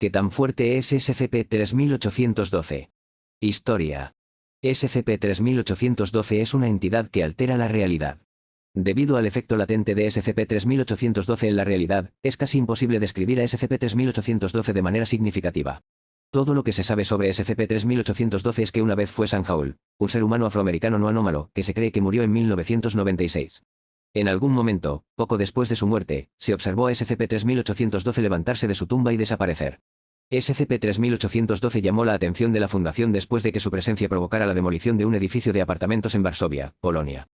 ¿Qué tan fuerte es SCP-3812? Historia. SCP-3812 es una entidad que altera la realidad. Debido al efecto latente de SCP-3812 en la realidad, es casi imposible describir a SCP-3812 de manera significativa. Todo lo que se sabe sobre SCP-3812 es que una vez fue Sanjaul, un ser humano afroamericano no anómalo, que se cree que murió en 1996. En algún momento, poco después de su muerte, se observó a SCP-3812 levantarse de su tumba y desaparecer. SCP-3812 llamó la atención de la Fundación después de que su presencia provocara la demolición de un edificio de apartamentos en Varsovia, Polonia.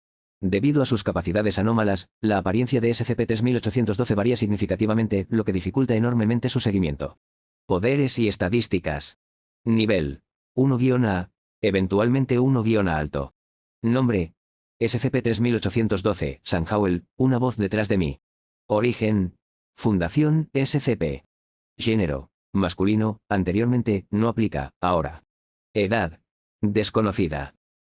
Debido a sus capacidades anómalas, la apariencia de SCP-3812 varía significativamente, lo que dificulta enormemente su seguimiento. Poderes y estadísticas. Nivel 1-A, eventualmente 1-A alto. Nombre: SCP-3812, Sanjaul, una voz detrás de mí. Origen: Fundación SCP. Género: masculino, anteriormente, no aplica, ahora. Edad: desconocida.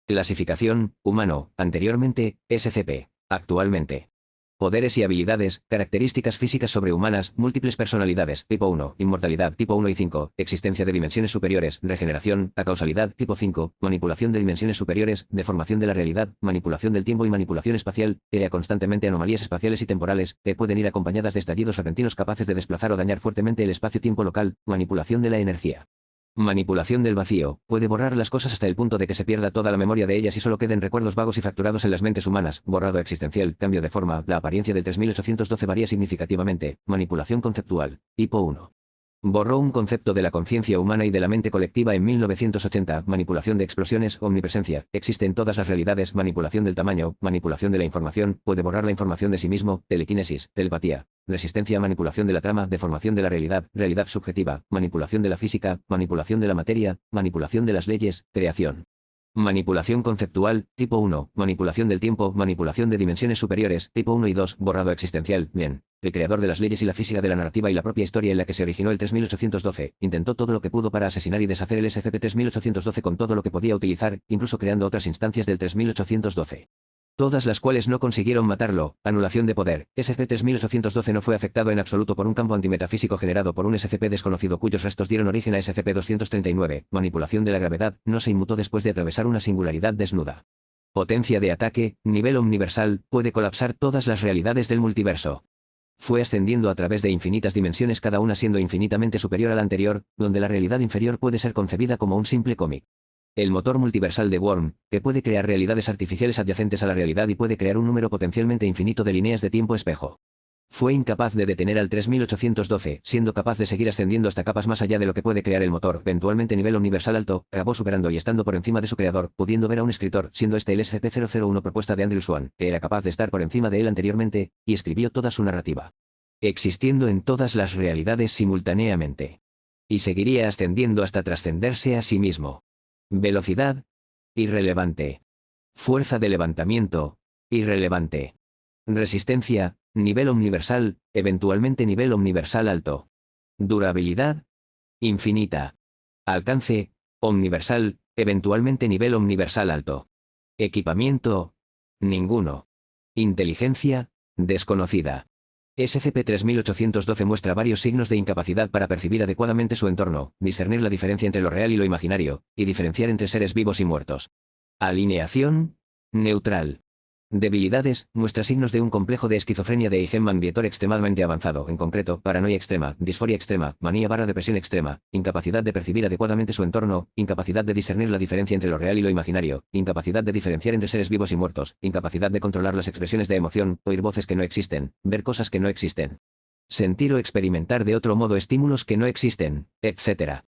Clasificación: humano, anteriormente, SCP, actualmente. Poderes y habilidades, características físicas sobrehumanas, múltiples personalidades, tipo 1, inmortalidad, tipo 1 y 5, existencia de dimensiones superiores, regeneración, acausalidad, tipo 5, manipulación de dimensiones superiores, deformación de la realidad, manipulación del tiempo y manipulación espacial, crea constantemente anomalías espaciales y temporales, que pueden ir acompañadas de estallidos repentinos capaces de desplazar o dañar fuertemente el espacio-tiempo local, manipulación de la energía. Manipulación del vacío, puede borrar las cosas hasta el punto de que se pierda toda la memoria de ellas y solo queden recuerdos vagos y fracturados en las mentes humanas. Borrado existencial, cambio de forma, la apariencia del 3812 varía significativamente. Manipulación conceptual, tipo 1. Borró un concepto de la conciencia humana y de la mente colectiva en 1980. Manipulación de explosiones, omnipresencia, existe en todas las realidades. Manipulación del tamaño, manipulación de la información, puede borrar la información de sí mismo. Telequinesis, telepatía, resistencia a manipulación de la trama, deformación de la realidad, realidad subjetiva, manipulación de la física, manipulación de la materia, manipulación de las leyes, creación. Manipulación conceptual, tipo 1, manipulación del tiempo, manipulación de dimensiones superiores, tipo 1 y 2, borrado existencial, bien. El creador de las leyes y la física de la narrativa y la propia historia en la que se originó el 3812, intentó todo lo que pudo para asesinar y deshacer el SCP-3812 con todo lo que podía utilizar, incluso creando otras instancias del 3812. Todas las cuales no consiguieron matarlo. Anulación de poder. SCP-3812 no fue afectado en absoluto por un campo antimetafísico generado por un SCP desconocido cuyos restos dieron origen a SCP-239. Manipulación de la gravedad, no se inmutó después de atravesar una singularidad desnuda. Potencia de ataque, nivel omniversal, puede colapsar todas las realidades del multiverso. Fue ascendiendo a través de infinitas dimensiones, cada una siendo infinitamente superior a la anterior, donde la realidad inferior puede ser concebida como un simple cómic. El motor multiversal de Worm, que puede crear realidades artificiales adyacentes a la realidad y puede crear un número potencialmente infinito de líneas de tiempo espejo. Fue incapaz de detener al 3812, siendo capaz de seguir ascendiendo hasta capas más allá de lo que puede crear el motor, eventualmente nivel universal alto, acabó superando y estando por encima de su creador, pudiendo ver a un escritor, siendo este el SCP-001 propuesta de Andrew Swan, que era capaz de estar por encima de él anteriormente, y escribió toda su narrativa. Existiendo en todas las realidades simultáneamente. Y seguiría ascendiendo hasta trascenderse a sí mismo. Velocidad, irrelevante. Fuerza de levantamiento, irrelevante. Resistencia, nivel universal, eventualmente nivel universal alto. Durabilidad, infinita. Alcance, omniversal, eventualmente nivel omniversal alto. Equipamiento, ninguno. Inteligencia, desconocida. SCP-3812 muestra varios signos de incapacidad para percibir adecuadamente su entorno, discernir la diferencia entre lo real y lo imaginario, y diferenciar entre seres vivos y muertos. Alineación, neutral. Debilidades, muestra signos de un complejo de esquizofrenia de Eichmann-Vietor extremadamente avanzado, en concreto, paranoia extrema, disforia extrema, manía/depresión extrema, incapacidad de percibir adecuadamente su entorno, incapacidad de discernir la diferencia entre lo real y lo imaginario, incapacidad de diferenciar entre seres vivos y muertos, incapacidad de controlar las expresiones de emoción, oír voces que no existen, ver cosas que no existen. Sentir o experimentar de otro modo estímulos que no existen, etc.